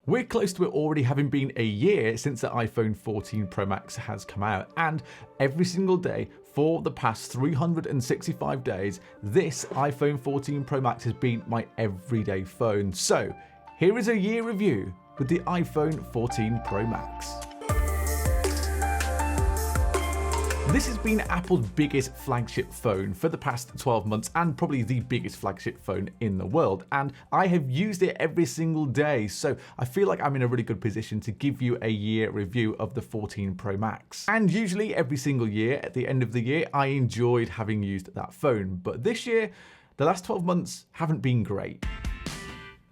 We're close to it already having been a year since the iPhone 14 Pro Max has come out, and every single day for the past 365 days, this iPhone 14 Pro Max has been my everyday phone. So here is a year review with the iPhone 14 Pro Max. This has been Apple's biggest flagship phone for the past 12 months and probably the biggest flagship phone in the world, and I have used it every single day, so I feel like I'm in a really good position to give you a year review of the 14 Pro Max. And usually every single year at the end of the year I enjoyed having used that phone, but this year the last 12 months haven't been great.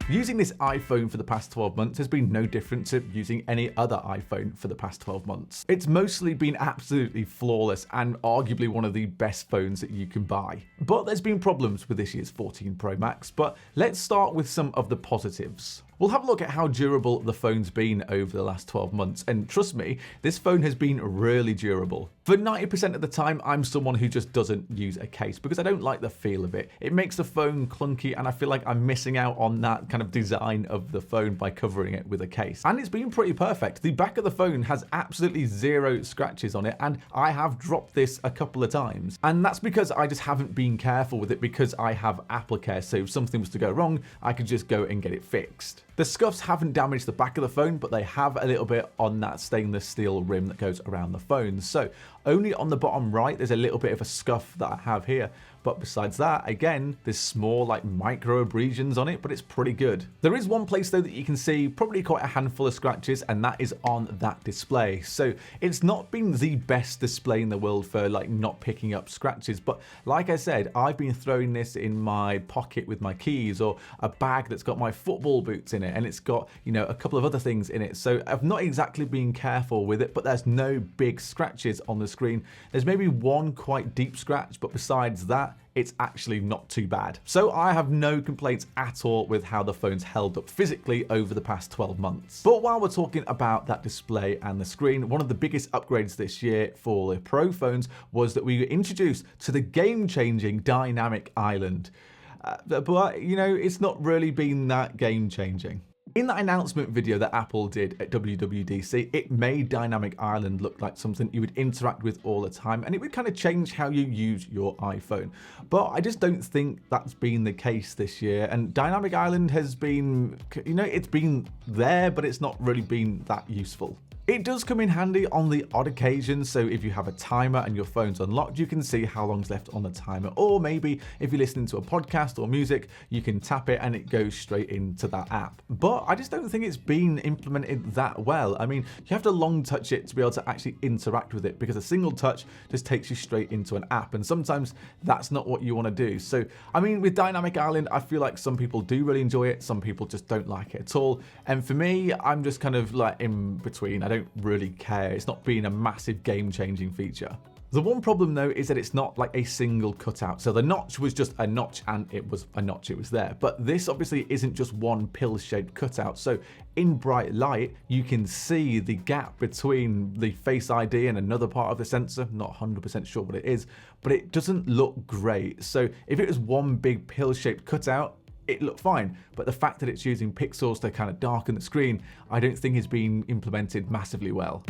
Using this iPhone for the past 12 months has been no different to using any other iPhone for the past 12 months. It's mostly been absolutely flawless and arguably one of the best phones that you can buy. But there's been problems with this year's 14 Pro Max, but let's start with some of the positives. We'll have a look at how durable the phone's been over the last 12 months, and trust me, this phone has been really durable. For 90% of the time, I'm someone who just doesn't use a case because I don't like the feel of it. It makes the phone clunky and I feel like I'm missing out on that kind of design of the phone by covering it with a case. And it's been pretty perfect. The back of the phone has absolutely zero scratches on it, and I have dropped this a couple of times. And that's because I just haven't been careful with it because I have Apple Care, so if something was to go wrong, I could just go and get it fixed. The scuffs haven't damaged the back of the phone, but they have a little bit on that stainless steel rim that goes around the phone. So only on the bottom right, there's a little bit of a scuff that I have here. But besides that, again, there's small like micro abrasions on it, but it's pretty good. There is one place though that you can see probably quite a handful of scratches, and that is on that display. So it's not been the best display in the world for like not picking up scratches. But like I said, I've been throwing this in my pocket with my keys, or a bag that's got my football boots in it, and it's got, you know, a couple of other things in it. So I've not exactly been careful with it, but there's no big scratches on the screen. There's maybe one quite deep scratch, but besides that, it's actually not too bad. So I have no complaints at all with how the phone's held up physically over the past 12 months. But while we're talking about that display and the screen, one of the biggest upgrades this year for the Pro phones was that we were introduced to the game-changing Dynamic Island. But, you know, it's not really been that game-changing. In that announcement video that Apple did at WWDC, it made Dynamic Island look like something you would interact with all the time, and it would kind of change how you use your iPhone. But I just don't think that's been the case this year, and Dynamic Island has been, you know, it's been there, but it's not really been that useful. It does come in handy on the odd occasion, so if you have a timer and your phone's unlocked, you can see how long's left on the timer, or maybe if you're listening to a podcast or music, you can tap it and it goes straight into that app. But I just don't think it's been implemented that well. I mean, you have to long touch it to be able to actually interact with it, because a single touch just takes you straight into an app, and sometimes that's not what you want to do. So, I mean, with Dynamic Island, I feel like some people do really enjoy it, some people just don't like it at all, and for me, I'm just kind of like in between. I don't really care. It's not been a massive game-changing feature. The one problem though is that it's not like a single cutout. So the notch was just a notch and it was a notch, it was there. But this obviously isn't just one pill-shaped cutout. So in bright light, you can see the gap between the Face ID and another part of the sensor. Not 100% sure what it is, but it doesn't look great. So if it was one big pill-shaped cutout, it looked fine, but the fact that it's using pixels to kind of darken the screen, I don't think is being implemented massively well.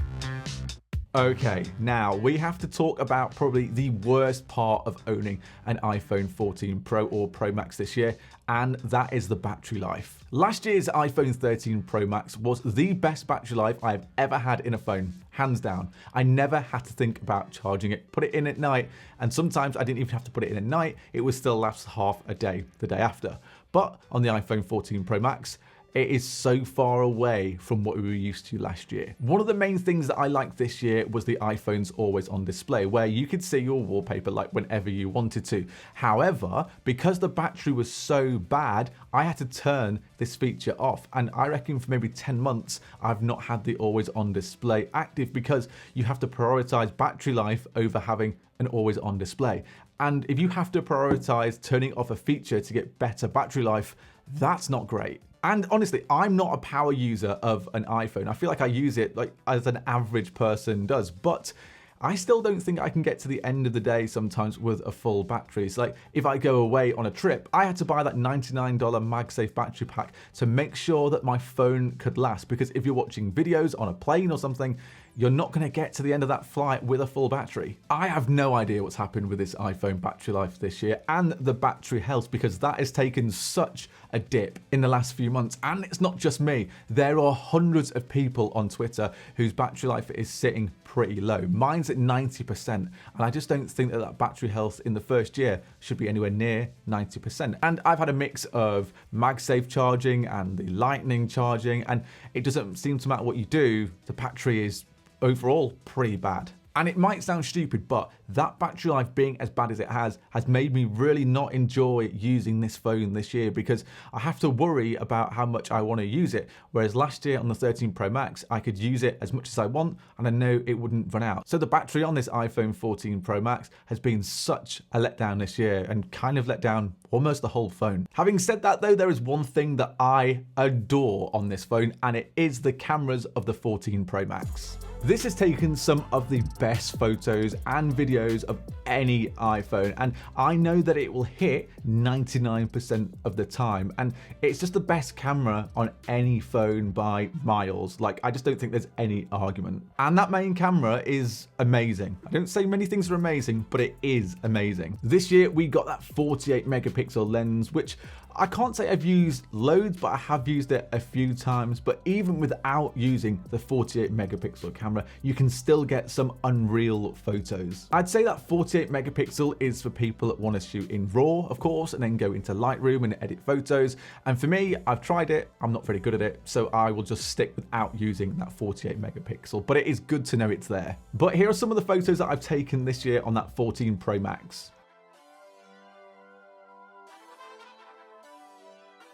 Okay, now we have to talk about probably the worst part of owning an iPhone 14 Pro or Pro Max this year, and that is the battery life. Last year's iPhone 13 Pro Max was the best battery life I've ever had in a phone, hands down. I never had to think about charging it, put it in at night, and sometimes I didn't even have to put it in at night, it would still last half a day the day after. But on the iPhone 14 Pro Max, it is so far away from what we were used to last year. One of the main things that I liked this year was the iPhone's always on display, where you could see your wallpaper like whenever you wanted to. However, because the battery was so bad, I had to turn this feature off. And I reckon for maybe 10 months, I've not had the always on display active, because you have to prioritize battery life over having an always on display. And if you have to prioritize turning off a feature to get better battery life, that's not great. And honestly, I'm not a power user of an iPhone. I feel like I use it like as an average person does, but I still don't think I can get to the end of the day sometimes with a full battery. So like if I go away on a trip, I had to buy that $99 MagSafe battery pack to make sure that my phone could last, because if you're watching videos on a plane or something, you're not going to get to the end of that flight with a full battery. I have no idea what's happened with this iPhone battery life this year and the battery health, because that has taken such a dip in the last few months. And it's not just me. There are hundreds of people on Twitter whose battery life is sitting pretty low. Mine's at 90%, and I just don't think that that battery health in the first year should be anywhere near 90%. And I've had a mix of MagSafe charging and the Lightning charging, and it doesn't seem to matter what you do, the battery is overall pretty bad. And it might sound stupid, but that battery life being as bad as it has made me really not enjoy using this phone this year, because I have to worry about how much I want to use it. Whereas last year on the 13 Pro Max, I could use it as much as I want and I know it wouldn't run out. So the battery on this iPhone 14 Pro Max has been such a letdown this year, and kind of let down almost the whole phone. Having said that though, there is one thing that I adore on this phone, and it is the cameras of the 14 Pro Max. This has taken some of the best photos and videos of any iPhone, and I know that it will hit 99% of the time, and it's just the best camera on any phone by miles. Like, I just don't think there's any argument. And that main camera is amazing. I don't say many things are amazing, but it is amazing. This year we got that 48 megapixel lens, which I can't say I've used loads, but I have used it a few times. But even without using the 48 megapixel camera, you can still get some unreal photos. I'd say that 48 megapixel is for people that want to shoot in RAW, of course, and then go into Lightroom and edit photos. And for me, I've tried it. I'm not very good at it, so I will just stick without using that 48 megapixel. But it is good to know it's there. But here are some of the photos that I've taken this year on that 14 Pro Max.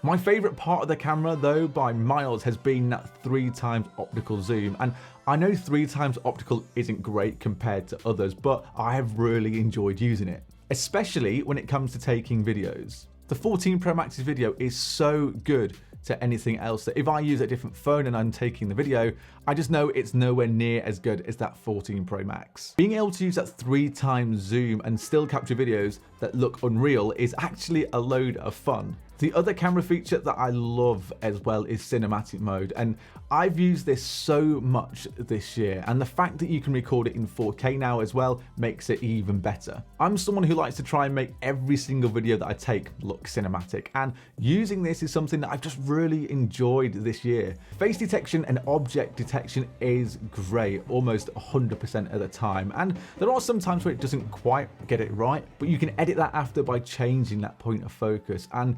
My favorite part of the camera though by miles has been that 3x optical zoom, and I know 3x optical isn't great compared to others, but I have really enjoyed using it, especially when it comes to taking videos. The 14 Pro Max's video is so good to anything else that if I use a different phone and I'm taking the video, I just know it's nowhere near as good as that 14 Pro Max. Being able to use that 3x zoom and still capture videos that look unreal is actually a load of fun. The other camera feature that I love as well is cinematic mode, and I've used this so much this year, and the fact that you can record it in 4K now as well makes it even better. I'm someone who likes to try and make every single video that I take look cinematic, and using this is something that I've just really enjoyed this year. Face detection and object detection is great almost 100% of the time, and there are some times where it doesn't quite get it right, but you can edit that after by changing that point of focus. And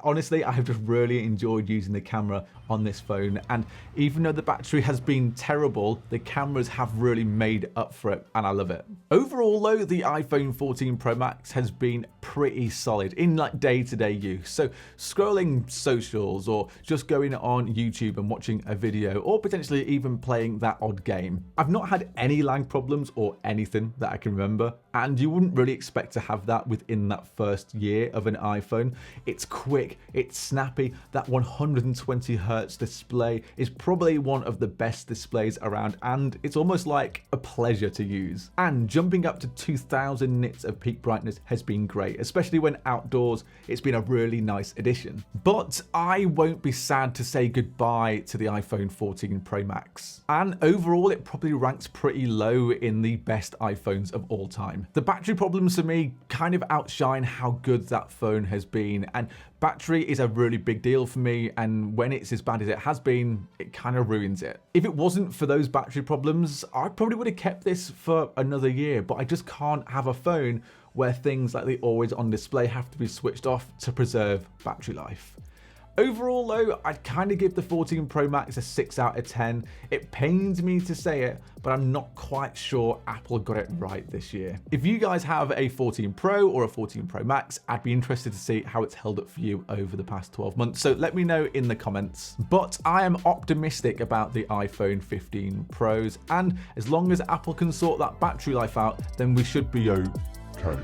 honestly, I have just really enjoyed using the camera on this phone, and even though the battery has been terrible, the cameras have really made up for it, and I love it. Overall though, the iPhone 14 Pro Max has been pretty solid in like day-to-day use. So scrolling socials, or just going on YouTube and watching a video, or potentially even playing that odd game. I've not had any lag problems or anything that I can remember, and you wouldn't really expect to have that within that first year of an iPhone. It's quick, it's snappy. That 120 Hz display is probably one of the best displays around, and it's almost like a pleasure to use. And jumping up to 2000 nits of peak brightness has been great, especially when outdoors. It's been a really nice addition. But I won't be sad to say goodbye to the iPhone 14 Pro Max. And overall, it probably ranks pretty low in the best iPhones of all time. The battery problems for me kind of outshine how good that phone has been, and battery is a really big deal for me, and when it's as bad as it has been, it kind of ruins it. If it wasn't for those battery problems, I probably would have kept this for another year, but I just can't have a phone where things like the always on display have to be switched off to preserve battery life. Overall though, I'd kind of give the 14 Pro Max a 6 out of 10. It pains me to say it, but I'm not quite sure Apple got it right this year. If you guys have a 14 Pro or a 14 Pro Max, I'd be interested to see how it's held up for you over the past 12 months. So let me know in the comments. But I am optimistic about the iPhone 15 Pros, and as long as Apple can sort that battery life out, then we should be okay.